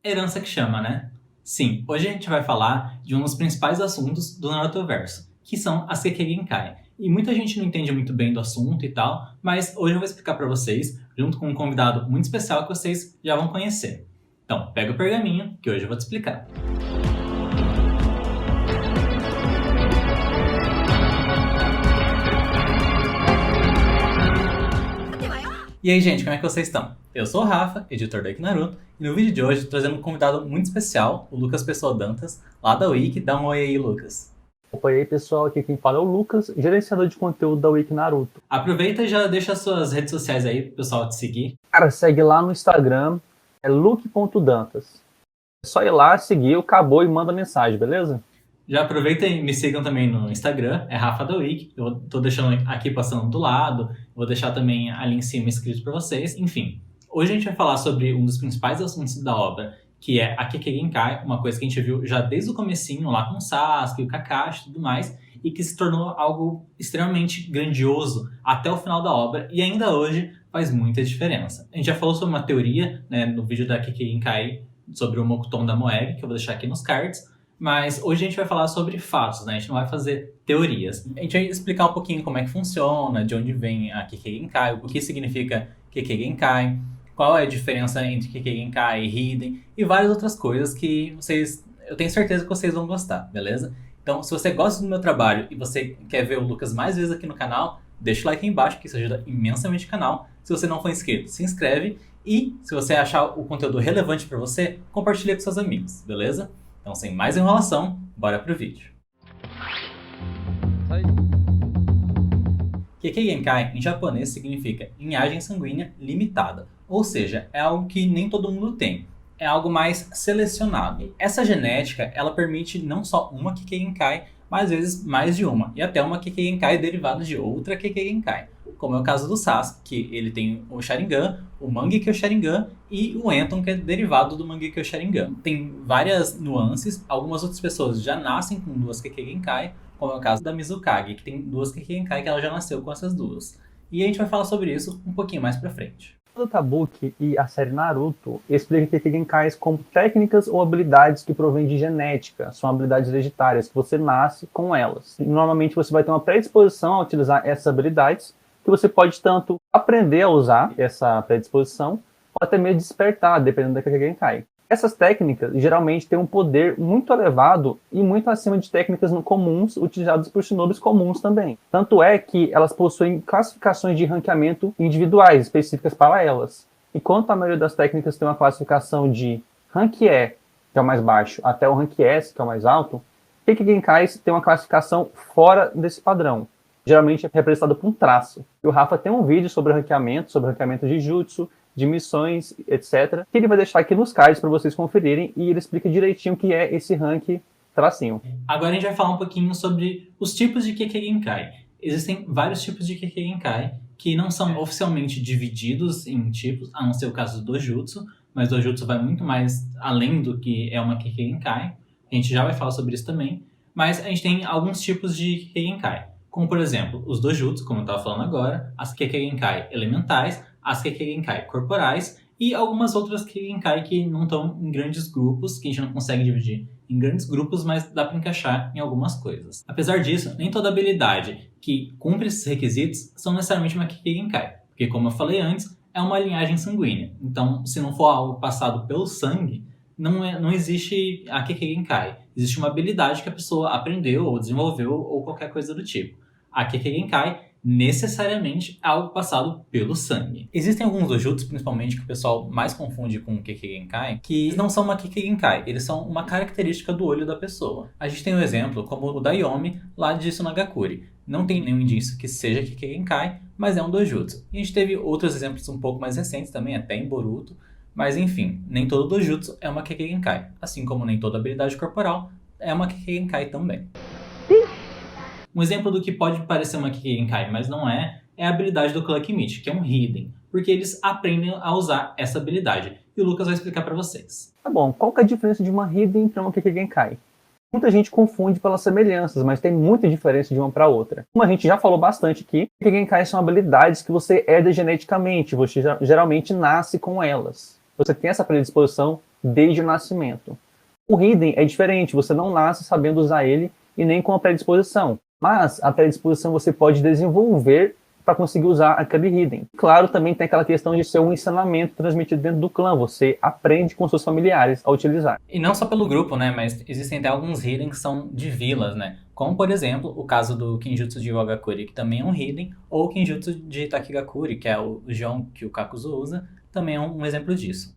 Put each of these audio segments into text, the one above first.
Herança que chama, né? Sim, hoje a gente vai falar de um dos principais assuntos do Narutoverso, que são as Kekkei Genkai. E muita gente não entende muito bem do assunto e tal, mas hoje eu vou explicar pra vocês, junto com um convidado muito especial que vocês já vão conhecer. Então, pega o pergaminho, que hoje eu vou te explicar. E aí, gente, como é que vocês estão? Eu sou o Rafa, editor da Naruto, e no vídeo de hoje tô trazendo um convidado muito especial, o Lucas Pessoa Dantas, lá da Wiki. Dá um oi aí, Lucas. Opa, e aí pessoal, aqui quem fala é o Lucas, gerenciador de conteúdo da Wiki Naruto. Aproveita e já deixa as suas redes sociais aí pro pessoal te seguir. Cara, segue lá no Instagram, é luke.dantas. É só ir lá, seguir, acabou e manda mensagem, beleza? Já aproveita e me sigam também no Instagram, é Rafa da Wiki. Eu tô deixando aqui passando do lado, vou deixar também ali em cima escrito para vocês. Enfim, hoje a gente vai falar sobre um dos principais assuntos da obra, que é a Kekkei Genkai, uma coisa que a gente viu já desde o comecinho, lá com o Sasuke, o Kakashi e tudo mais, e que se tornou algo extremamente grandioso até o final da obra, e ainda hoje faz muita diferença. A gente já falou sobre uma teoria, né, no vídeo da Kekkei Genkai, sobre o Mokuton da Moeb, que eu vou deixar aqui nos cards, mas hoje a gente vai falar sobre fatos, né? A gente não vai fazer teorias. A gente vai explicar um pouquinho como é que funciona, de onde vem a Kekkei Genkai, o que significa Kekkei Genkai, qual é a diferença entre Kekkei Genkai e Hiden, e várias outras coisas que eu tenho certeza que vocês vão gostar, beleza? Então, se você gosta do meu trabalho e você quer ver o Lucas mais vezes aqui no canal, deixa o like aí embaixo, que isso ajuda imensamente o canal. Se você não for inscrito, se inscreve. E, se você achar o conteúdo relevante para você, compartilha com seus amigos, beleza? Então, sem mais enrolação, bora pro vídeo. Kekkei Genkai, em japonês, significa linhagem sanguínea limitada, ou seja, é algo que nem todo mundo tem, é algo mais selecionado. Essa genética, ela permite não só uma Kekkei Genkai, mas às vezes mais de uma, e até uma Kekkei Genkai derivada de outra Kekkei Genkai, como é o caso do Sasuke, que ele tem o Sharingan, o Mangekyo Sharingan e o Enton, que é derivado do Mangekyo Sharingan. Tem várias nuances, algumas outras pessoas já nascem com duas Kekkei Genkai, como é o caso da Mizukage, que tem duas Kekkei Genkai que ela já nasceu com essas duas. E a gente vai falar sobre isso um pouquinho mais pra frente. O Tabuki e a série Naruto explica Kekkei Genkais como técnicas ou habilidades que provêm de genética, são habilidades hereditárias, que você nasce com elas. Normalmente você vai ter uma predisposição a utilizar essas habilidades, que você pode tanto aprender a usar essa predisposição, ou até mesmo despertar, dependendo da Kekkei Genkai. Essas técnicas geralmente têm um poder muito elevado e muito acima de técnicas comuns utilizadas por shinobis comuns também. Tanto é que elas possuem classificações de ranqueamento individuais, específicas para elas. Enquanto a maioria das técnicas tem uma classificação de Rank E, que é o mais baixo, até o Rank S, que é o mais alto, Kekkei Genkais tem uma classificação fora desse padrão. Geralmente é representado por um traço. E o Rafa tem um vídeo sobre ranqueamento de jutsu, de missões, etc. Que ele vai deixar aqui nos cards para vocês conferirem e ele explica direitinho o que é esse rank tracinho. Agora a gente vai falar um pouquinho sobre os tipos de Kekkei Genkai. Existem vários tipos de Kekkei Genkai que não são oficialmente divididos em tipos, a não ser o caso do Dojutsu, mas o Dojutsu vai muito mais além do que é uma Kekkei Genkai. A gente já vai falar sobre isso também. Mas a gente tem alguns tipos de Kekkei Genkai, como por exemplo, os Dojutsu, como eu estava falando agora, as Kekkei Genkai elementais, as Kekkei Genkai corporais e algumas outras Kekkei Genkai que não estão em grandes grupos, que a gente não consegue dividir em grandes grupos, mas dá para encaixar em algumas coisas. Apesar disso, nem toda habilidade que cumpre esses requisitos são necessariamente uma Kekkei Genkai, porque como eu falei antes, é uma linhagem sanguínea. Então, se não for algo passado pelo sangue, não existe a Kekkei Genkai. Existe uma habilidade que a pessoa aprendeu ou desenvolveu ou qualquer coisa do tipo. A Kekkei Genkai necessariamente é algo passado pelo sangue. Existem alguns dojutsu, principalmente, que o pessoal mais confunde com o Kekkei Genkai, que não são uma Kekkei Genkai, eles são uma característica do olho da pessoa. A gente tem um exemplo como o da Yomi, lá de Tsunagakure. Não tem nenhum indício que seja Kekkei Genkai, mas é um dojutsu. E a gente teve outros exemplos um pouco mais recentes também, até em Boruto, mas enfim, nem todo dojutsu é uma Kekkei Genkai, assim como nem toda habilidade corporal é uma Kekkei Genkai também. Um exemplo do que pode parecer uma Kekkei Genkai, mas não é a habilidade do Clock Meat, que é um Hiden, porque eles aprendem a usar essa habilidade. E o Lucas vai explicar para vocês. Tá bom, qual que é a diferença de uma Hiden para uma Kekkei Genkai? Muita gente confunde pelas semelhanças, mas tem muita diferença de uma para outra. Como a gente já falou bastante aqui, Kekkei Genkai são habilidades que você herda geneticamente, você geralmente nasce com elas. Você tem essa predisposição desde o nascimento. O Hidden é diferente, você não nasce sabendo usar ele e nem com a predisposição. Mas a predisposição você pode desenvolver para conseguir usar aquele Hidden. Claro, também tem aquela questão de ser um ensinamento transmitido dentro do clã. Você aprende com seus familiares a utilizar. E não só pelo grupo, né? Mas existem até alguns Hidden que são de vilas, né? Como, por exemplo, o caso do Kenjutsu de Wagakuri, que também é um Hidden, ou o Kenjutsu de Takigakuri, que é o Jon que o Kakuzu usa, também é um exemplo disso.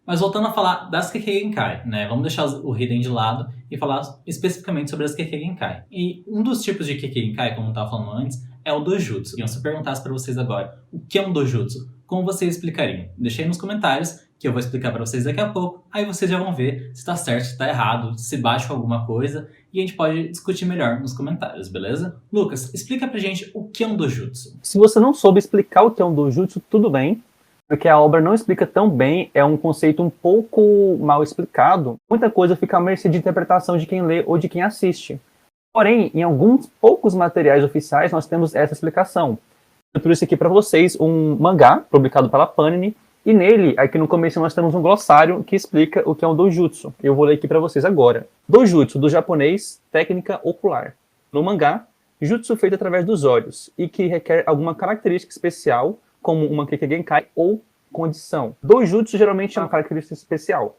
Mas voltando a falar das Kekkei Genkai, né? Vamos deixar o Hidden de lado e falar especificamente sobre as Kekkei Genkai. E um dos tipos de Kekkei Genkai, como eu estava falando antes, é o Dojutsu. E se eu perguntasse para vocês agora o que é um Dojutsu, como vocês explicariam? Deixei aí nos comentários, que eu vou explicar para vocês daqui a pouco. Aí vocês já vão ver se está certo, se está errado, se bate com alguma coisa. E a gente pode discutir melhor nos comentários, beleza? Lucas, explica pra gente o que é um Dojutsu. Se você não soube explicar o que é um Dojutsu, tudo bem. Porque a obra não explica tão bem, é um conceito um pouco mal explicado. Muita coisa fica à mercê de interpretação de quem lê ou de quem assiste. Porém, em alguns poucos materiais oficiais, nós temos essa explicação. Eu trouxe aqui para vocês um mangá, publicado pela Panini, e nele, aqui no começo, nós temos um glossário que explica o que é um Dojutsu. Eu vou ler aqui para vocês agora. Dojutsu, do japonês, técnica ocular. No mangá, jutsu feito através dos olhos, e que requer alguma característica especial, como uma Kekkei Genkai ou condição. Dojutsu geralmente é uma característica especial.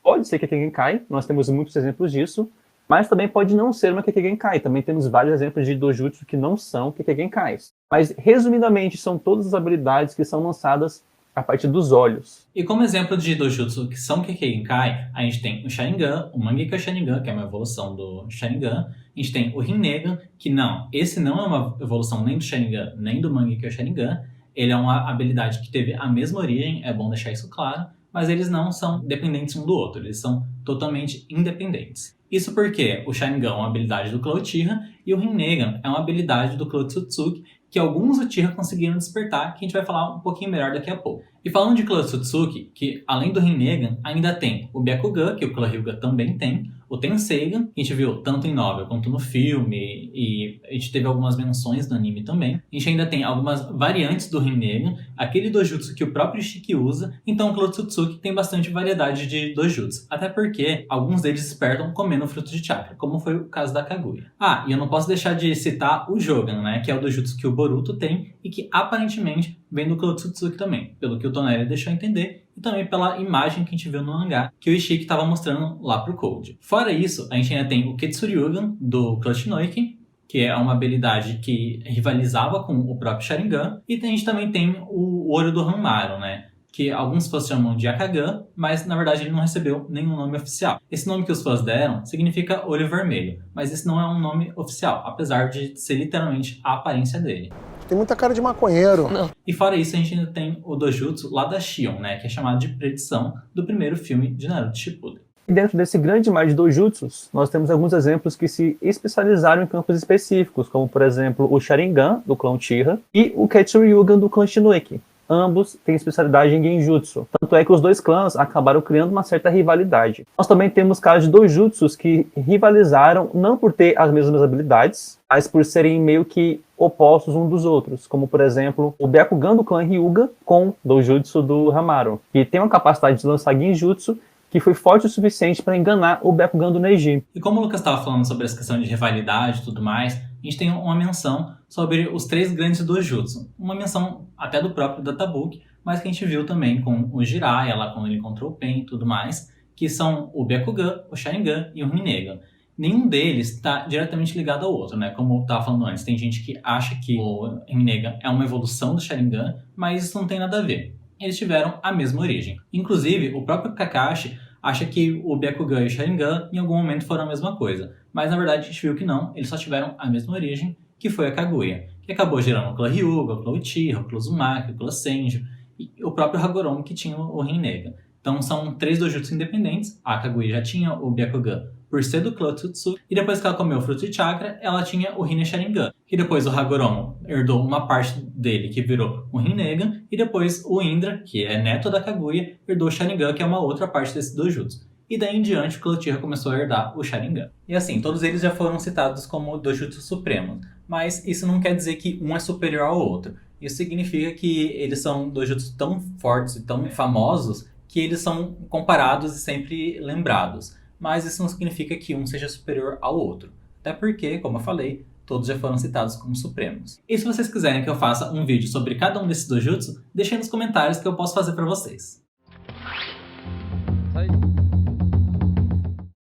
Pode ser Kekkei Genkai, nós temos muitos exemplos disso, mas também pode não ser uma Kekkei Genkai. Também temos vários exemplos de Dojutsu que não são Kekkei Genkais. Mas, resumidamente, são todas as habilidades que são lançadas a partir dos olhos. E como exemplo de Dojutsu que são Kekkei Genkai, a gente tem o Sharingan, o Mangekyo Sharingan, que é uma evolução do Sharingan. A gente tem o Rinnegan, que esse não é uma evolução nem do Sharingan, nem do Mangekyo Sharingan. Ele é uma habilidade que teve a mesma origem, é bom deixar isso claro, mas eles não são dependentes um do outro, eles são totalmente independentes. Isso porque o Sharingan é uma habilidade do clã Uchiha e o Rinnegan é uma habilidade do clã Tsutsuki que alguns Uchiha conseguiram despertar, que a gente vai falar um pouquinho melhor daqui a pouco. E falando de clã Tsutsuki, que além do Rinnegan, ainda tem o Byakugan, que o clã Hyuga também tem, o Tenseigan, que a gente viu tanto em novel quanto no filme, e a gente teve algumas menções no anime também. A gente ainda tem algumas variantes do Rinnegan, aquele Dojutsu que o próprio Ishiki usa, então o clã Tsutsuki tem bastante variedade de Dojutsu, até porque alguns deles despertam comendo frutos de chakra, como foi o caso da Kaguya. E eu não posso deixar de citar o Jogan, né, que é o Dojutsu que o Boruto tem, e que aparentemente vem do clã Tsutsuki também, pelo que o Toneri deixou entender, e também pela imagem que a gente viu no mangá, que o Ishiki estava mostrando lá pro Code. Fora isso, a gente ainda tem o Ketsuryugan, do clã Shinoiki, que é uma habilidade que rivalizava com o próprio Sharingan, e a gente também tem o Olho do Hanmaru, né? Que alguns fãs chamam de Akagan, mas na verdade ele não recebeu nenhum nome oficial. Esse nome que os fãs deram significa olho vermelho, mas esse não é um nome oficial, apesar de ser literalmente a aparência dele. Tem muita cara de maconheiro. Não. E fora isso, a gente ainda tem o Dojutsu lá da Shion, né? Que é chamado de predição do primeiro filme de Naruto Shippuden. E dentro desse grande mar de Dojutsus, nós temos alguns exemplos que se especializaram em campos específicos, como por exemplo o Sharingan, do clã Uchiha, e o Ketsuryugan, do clã Shinoeki. Ambos têm especialidade em Genjutsu. Tanto é que os dois clãs acabaram criando uma certa rivalidade. Nós também temos casos de Dojutsus que rivalizaram não por ter as mesmas habilidades, mas por serem meio que opostos um dos outros. Como, por exemplo, o Byakugan do clã Hyuga com o Dojutsu do Hamaru, que tem uma capacidade de lançar Genjutsu que foi forte o suficiente para enganar o Byakugan do Neji. E como o Lucas estava falando sobre essa questão de rivalidade e tudo mais, a gente tem uma menção sobre os 3 grandes Dojutsu. Uma menção até do próprio Databook, mas que a gente viu também com o Jiraiya, lá quando ele encontrou o Pen e tudo mais, que são o Byakugan, o Sharingan e o Rinnegan. Nenhum deles está diretamente ligado ao outro, né? Como eu estava falando antes, tem gente que acha que o Rinnegan é uma evolução do Sharingan, mas isso não tem nada a ver. Eles tiveram a mesma origem. Inclusive, o próprio Kakashi acha que o Byakugan e o Sharingan em algum momento foram a mesma coisa. Mas na verdade a gente viu que não, eles só tiveram a mesma origem, que foi a Kaguya, que acabou gerando o clã Hyuga, o clã Uchiha, o clã Uzumaki, o clã Senju e o próprio Hagoromo que tinha o Rinnegan. Então são 3 Dojutsu independentes. A Kaguya já tinha o Byakugan por ser do clã Tsutsuki, e depois que ela comeu o fruto de chakra, ela tinha o Rinne Sharingan, que depois o Hagoromo herdou uma parte dele que virou o Rinnegan, e depois o Indra, que é neto da Kaguya, herdou o Sharingan, que é uma outra parte desse Dojutsu. E daí em diante o clã Uchiha começou a herdar o Sharingan. E assim, todos eles já foram citados como Dojutsu supremos, mas isso não quer dizer que um é superior ao outro. Isso significa que eles são dojutsu tão fortes e tão famosos que eles são comparados e sempre lembrados. Mas isso não significa que um seja superior ao outro. Até porque, como eu falei, todos já foram citados como supremos. E se vocês quiserem que eu faça um vídeo sobre cada um desses dojutsu, deixem nos comentários que eu posso fazer para vocês.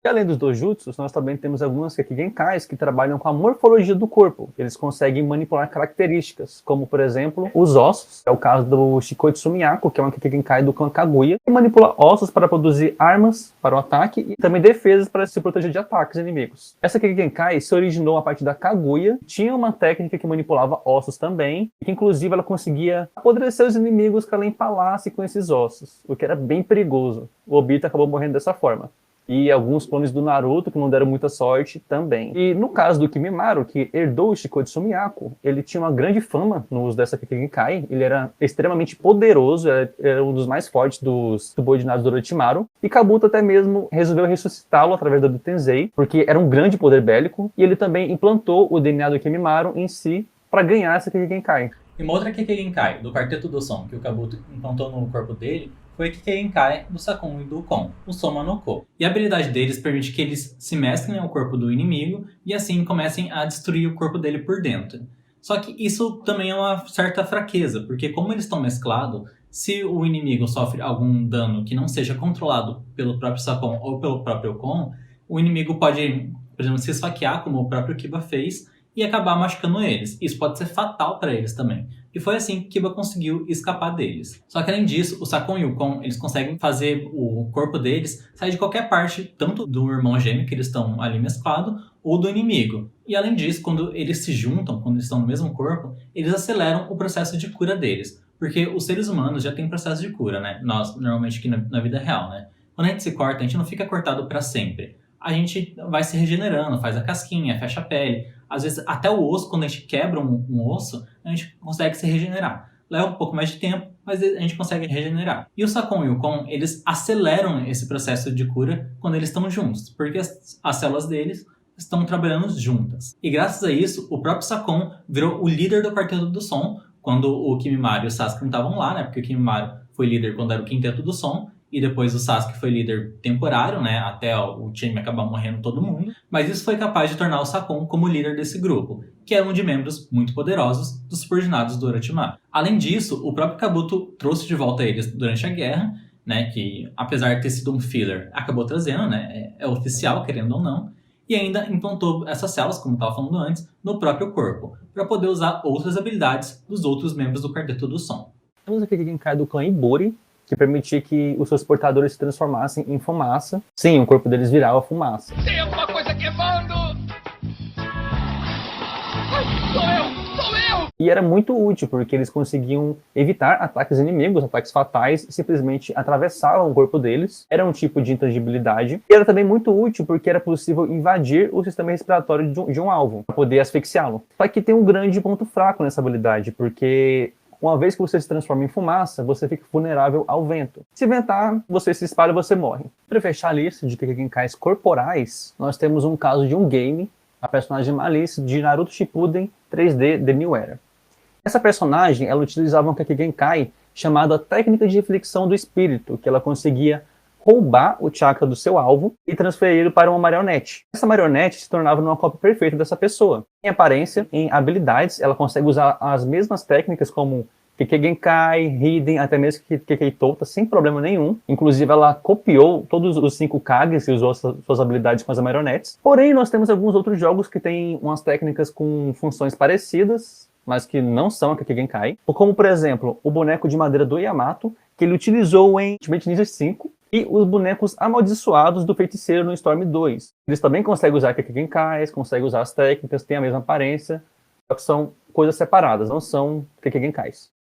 E além dos dojutsus, nós também temos algumas Kekkei-genkais que trabalham com a morfologia do corpo. Eles conseguem manipular características, como, por exemplo, os ossos. É o caso do Shikoitsu Miyako, que é uma Kekkei-genkai do clã Kaguya, que manipula ossos para produzir armas para o ataque e também defesas para se proteger de ataques inimigos. Essa Kekkei-genkai se originou a partir da Kaguya, tinha uma técnica que manipulava ossos também, e que inclusive ela conseguia apodrecer os inimigos que ela empalasse com esses ossos, o que era bem perigoso. O Obito acabou morrendo dessa forma. E alguns clones do Naruto, que não deram muita sorte, também. E no caso do Kimimaro, que herdou o Shikoitsu Miyako, ele tinha uma grande fama no uso dessa Kekkei-genkai. Ele era extremamente poderoso, era um dos mais fortes dos subordinados do Orochimaru. E Kabuto até mesmo resolveu ressuscitá-lo através do Tensei, porque era um grande poder bélico. E ele também implantou o DNA do Kimimaro em si para ganhar essa Kekkei-genkai. E uma outra Kekkei-genkai do Quarteto do Som que o Kabuto implantou no corpo dele foi a Kekkei-genkai do Sakon e do Kon, o Soma no Ko. E a habilidade deles permite que eles se mesclem ao corpo do inimigo e assim comecem a destruir o corpo dele por dentro. Só que isso também é uma certa fraqueza, porque como eles estão mesclados, se o inimigo sofre algum dano que não seja controlado pelo próprio Sakon ou pelo próprio Kon, o inimigo pode, por exemplo, se esfaquear, como o próprio Kiba fez, e acabar machucando eles. Isso pode ser fatal para eles também. E foi assim que Kiba conseguiu escapar deles. Só que além disso, o Sakon e o Kon, eles conseguem fazer o corpo deles sair de qualquer parte, tanto do irmão gêmeo, que eles estão ali mesclados, ou do inimigo. E além disso, quando eles se juntam, quando eles estão no mesmo corpo, eles aceleram o processo de cura deles. Porque os seres humanos já têm processo de cura, né? Nós, normalmente aqui na vida real, né? Quando a gente se corta, a gente não fica cortado para sempre. A gente vai se regenerando, faz a casquinha, fecha a pele. Às vezes, até o osso, quando a gente quebra um osso, a gente consegue se regenerar. Leva um pouco mais de tempo, mas a gente consegue regenerar. E o Sakon e o Kon, eles aceleram esse processo de cura quando eles estão juntos, porque as células deles estão trabalhando juntas. E graças a isso, o próprio Sakon virou o líder do Quarteto do Som, quando o Kimimaro e o Sasuke não estavam lá, né? Porque o Kimimaro foi líder quando era o Quinteto do Som, e depois o Sasuke foi líder temporário, né, até o time acabar morrendo todo mundo. Mas isso foi capaz de tornar o Sakon como líder desse grupo, que era um de membros muito poderosos dos subordinados do Orochimaru. Além disso, o próprio Kabuto trouxe de volta eles durante a guerra, né, que apesar de ter sido um filler, acabou trazendo, né, é oficial, querendo ou não, e ainda implantou essas células, como eu estava falando antes, no próprio corpo, para poder usar outras habilidades dos outros membros do Quarteto do Som. Temos aqui quem cai do clã Iburi, que permitia que os seus portadores se transformassem em fumaça. Sim, o corpo deles virava fumaça. Tem alguma coisa queimando! Ai, sou eu! E era muito útil, porque eles conseguiam evitar ataques inimigos, ataques fatais, e simplesmente atravessavam o corpo deles. Era um tipo de intangibilidade. E era também muito útil, porque era possível invadir o sistema respiratório de um alvo, para poder asfixiá-lo. Só que tem um grande ponto fraco nessa habilidade, porque uma vez que você se transforma em fumaça, você fica vulnerável ao vento. Se ventar, você se espalha e você morre. Para fechar a lista de Kekkei-genkais corporais, nós temos um caso de um game, a personagem Malice de Naruto Shippuden 3D The New Era. Essa personagem, ela utilizava um Kekkei-genkai chamado a técnica de reflexão do espírito, que ela conseguia roubar o chakra do seu alvo e transferi-lo para uma marionete. Essa marionete se tornava uma cópia perfeita dessa pessoa. Em aparência, em habilidades, ela consegue usar as mesmas técnicas como Kekkei-genkai, Hiden, até mesmo Kekkei-tota, sem problema nenhum. Inclusive, ela copiou todos os 5 Kages e usou suas habilidades com as marionetes. Porém, nós temos alguns outros jogos que têm umas técnicas com funções parecidas, mas que não são a Kekkei-genkai. Como, por exemplo, o boneco de madeira do Yamato, que ele utilizou em Ultimate Ninja 5, e os bonecos amaldiçoados do feiticeiro no Storm 2. Eles também conseguem usar Kekkei-genkais, conseguem usar as técnicas, têm a mesma aparência, só que são coisas separadas, não são Kekkei-genkais.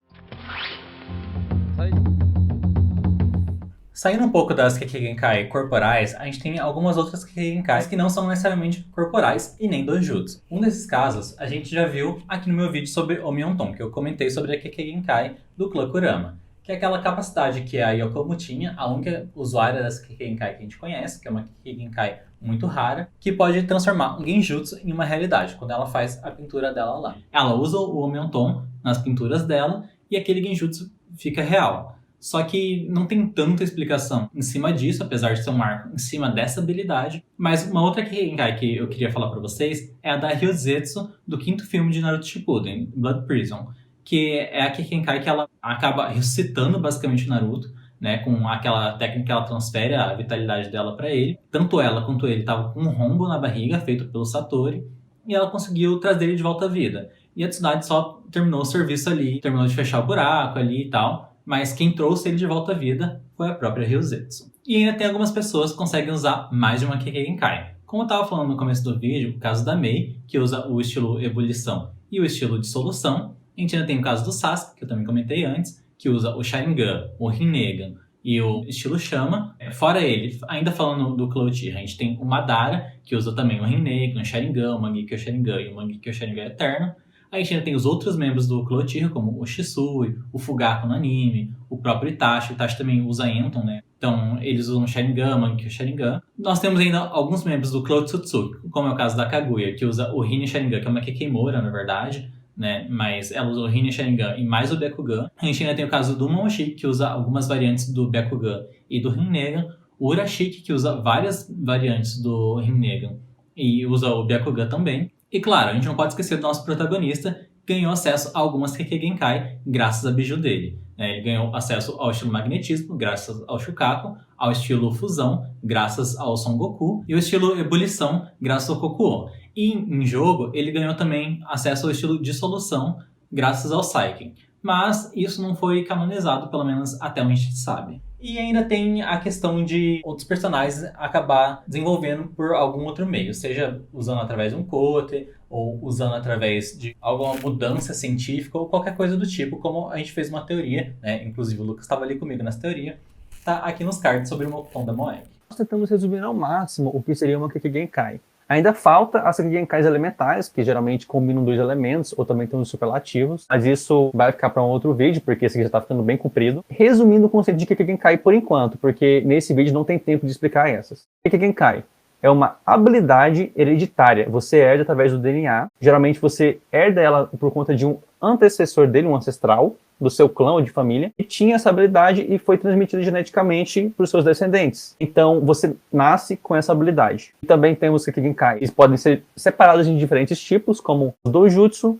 Saindo um pouco das Kekkei-genkai corporais, a gente tem algumas outras Kekkei-genkais que não são necessariamente corporais e nem dojutsu. Um desses casos a gente já viu aqui no meu vídeo sobre o Mionton, que eu comentei sobre a Kekkei-genkai do clã Kurama, que é aquela capacidade que a Yokomu tinha, a única usuária dessa Kekkei-genkai que a gente conhece, que é uma Kekkei-genkai muito rara, que pode transformar um genjutsu em uma realidade, quando ela faz a pintura dela lá. Ela usa o Mionton nas pinturas dela e aquele genjutsu fica real. Só que não tem tanta explicação em cima disso, apesar de ser um arco em cima dessa habilidade. Mas uma outra Kekkei que eu queria falar pra vocês é a da Ryosetsu do 5º filme de Naruto Shippuden, Blood Prison, que é a Kekkei que ela acaba ressuscitando basicamente o Naruto, né, com aquela técnica que ela transfere a vitalidade dela pra ele. Tanto ela quanto ele estavam com um rombo na barriga feito pelo Satori e ela conseguiu trazer ele de volta à vida. E a Tsunade só terminou o serviço ali, terminou de fechar o buraco ali e tal. Mas quem trouxe ele de volta à vida foi a própria Ryosetsu. E ainda tem algumas pessoas que conseguem usar mais de uma Kekkei Genkai. Como eu estava falando no começo do vídeo, o caso da Mei, que usa o estilo Ebulição e o estilo Dissolução. A gente ainda tem o caso do Sasuke, que eu também comentei antes, que usa o Sharingan, o Rinnegan e o estilo Chama. Fora ele, ainda falando do Cloud Tira, a gente tem o Madara, que usa também o Rinnegan, o Sharingan, o Mangekyo Sharingan e o Mangekyo Sharingan Eterno. A gente ainda tem os outros membros do Cloud Tira, como o Shisui, o Fugaku no anime, o próprio Itachi. O Itachi também usa Enton, né? Então, eles usam Sharingan, Mangekyo Sharingan. Nós temos ainda alguns membros do Cloud Tsutsuki, como é o caso da Kaguya, que usa o Rinne Sharingan, que é uma Kekemora, na verdade, né? Mas ela usa o Rinne Sharingan e mais o Byakugan. A gente ainda tem o caso do Momoshiki, que usa algumas variantes do Byakugan e do Rinnegan. O Urashiki, que usa várias variantes do Rinnegan e usa o Byakugan também. E claro, a gente não pode esquecer do nosso protagonista, que ganhou acesso a algumas Kekkei Genkai graças a biju dele. Ele ganhou acesso ao estilo magnetismo, graças ao Shukaku, ao estilo fusão, graças ao Son Goku, e ao estilo ebulição, graças ao Kokuo. E em jogo, ele ganhou também acesso ao estilo dissolução, graças ao Saiken. Mas isso não foi canonizado, pelo menos até onde a gente sabe. E ainda tem a questão de outros personagens acabar desenvolvendo por algum outro meio, seja usando através de um cote, ou usando através de alguma mudança científica, ou qualquer coisa do tipo, como a gente fez uma teoria, né? Inclusive o Lucas estava ali comigo nessa teoria, tá aqui nos cards sobre o Mokuton da Moeg. Nós tentamos resumir ao máximo o que seria uma Kekkei Genkai. Ainda falta as Kekkei Genkais elementais, que geralmente combinam 2 elementos, ou também tem os superlativos. Mas isso vai ficar para um outro vídeo, porque esse aqui já está ficando bem comprido. Resumindo o conceito de Kekkei Genkai por enquanto, porque nesse vídeo não tem tempo de explicar essas. Kekkei Genkai é uma habilidade hereditária. Você herda através do DNA. Geralmente você herda ela por conta de um antecessor dele, um ancestral, do seu clã ou de família, que tinha essa habilidade e foi transmitida geneticamente para os seus descendentes. Então, você nasce com essa habilidade. E também temos Kekkei Genkai. Eles podem ser separados em diferentes tipos, como os doujutsu,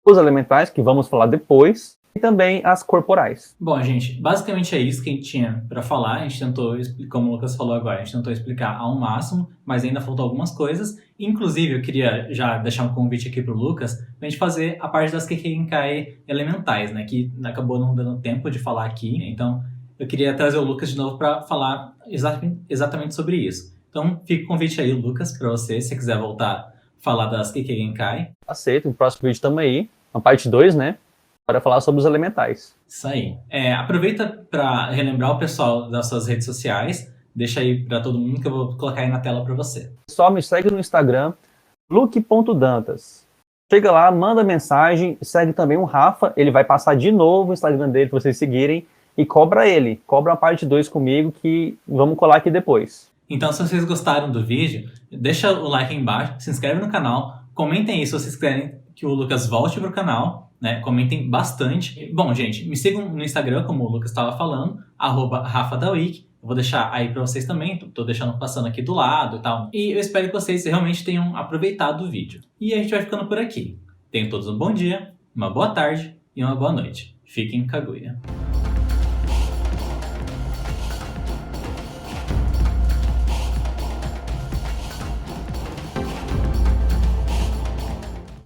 os elementais, que vamos falar depois, e também as corporais. Bom, gente, basicamente é isso que a gente tinha para falar. A gente tentou, como o Lucas falou agora, a gente tentou explicar ao máximo, mas ainda faltou algumas coisas. Inclusive, eu queria já deixar um convite aqui pro Lucas pra gente fazer a parte das Kekkei Genkai elementais, né? Que acabou não dando tempo de falar aqui. Então, eu queria trazer o Lucas de novo para falar exatamente sobre isso. Então, fica o convite aí, Lucas, para você, se você quiser voltar a falar das Kekkei Genkai. Aceito, no próximo vídeo tamo aí, na parte 2, né? Para falar sobre os elementais. Isso aí. Aproveita para relembrar o pessoal das suas redes sociais. Deixa aí para todo mundo que eu vou colocar aí na tela para você. Pessoal, me segue no Instagram, luke.dantas. Chega lá, manda mensagem, segue também o Rafa, ele vai passar de novo o Instagram dele para vocês seguirem e cobra ele. Cobra a parte 2 comigo que vamos colar aqui depois. Então, se vocês gostaram do vídeo, deixa o like aí embaixo, se inscreve no canal, comentem aí se vocês querem que o Lucas volte pro canal. Né? Comentem bastante. Bom, gente, me sigam no Instagram, como o Lucas estava falando, @RafaDaWeek. Eu vou deixar aí para vocês também, tô deixando passando aqui do lado e tal. E eu espero que vocês realmente tenham aproveitado o vídeo. E a gente vai ficando por aqui. Tenham todos um bom dia, uma boa tarde e uma boa noite. Fiquem Kaguya.